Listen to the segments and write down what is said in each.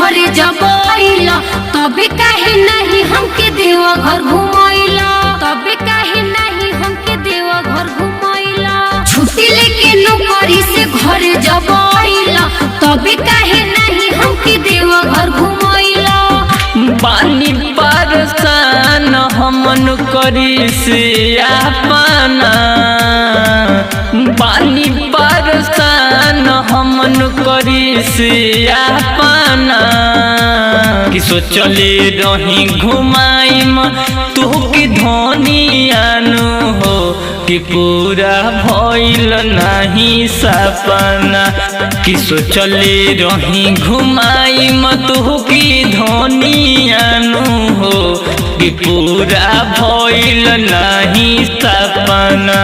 घरे जब आइला तबे काहे नहीं हमके देवा घर घुमाइला, तबे काहे नहीं हमके देवा घर घुमाइला। छुट्टी लेके नौकरी से घरे जब आइला तबे काहे नहीं हमके देवा घर घुमाइला। पानी परसान हमन करी से अपना, पानी परसान हमन करी से अपना। कि सोचले रही घुमाइम तू की धनियानु हो, कि पूरा भइल नहीं सपना। कि सोचले रही घुमाइम तू की धनियानु हो, कि पूरा भइल नहीं सपना।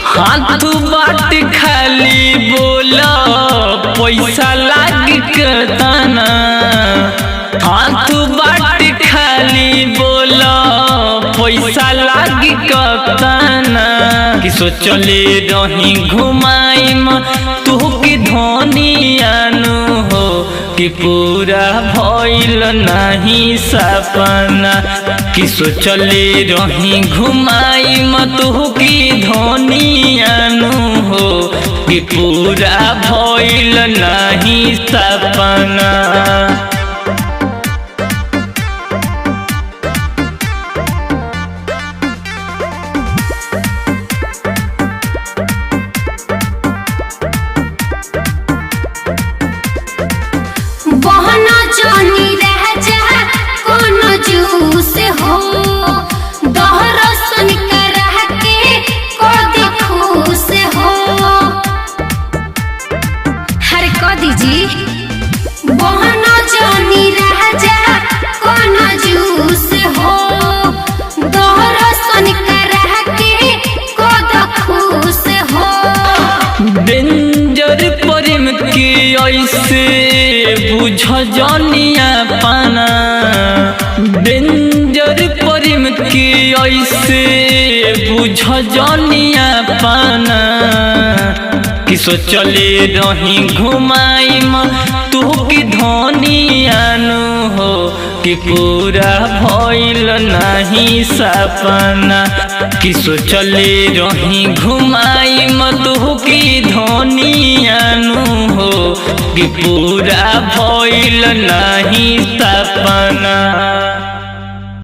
हाथ बाट खाली बोला पैसा लाग तना, हाथ बाट खाली बोला पैसा लाग तना। कि सोचले रही घुमाइम तू की धनियानु हो, कि पूरा भइल नहीं सपना। कि सोचले रही घुमाइम तू की धनियानु हो, कि पूरा भइल नहीं सपना। बहना जानी रह जा कोनो जूस हो, दहरसन कर के कदी खुश हो। हर कदी जी बहना जानी रह जा कोनो जूस हो, दहरसन कर के कदी खुश हो। डेंजर प्रेम की ऐसे बुझ जनिया पाना, डेंजर प्रेम की ऐसे बुझ जनिया पाना। कि सोचले रही घुमाइम तू की धनियानु हो, कि पूरा भइल नहीं सपना। कि सोचले रही घुमाइम तू की धनियानु हो, कि पूरा भइल नहीं सपना।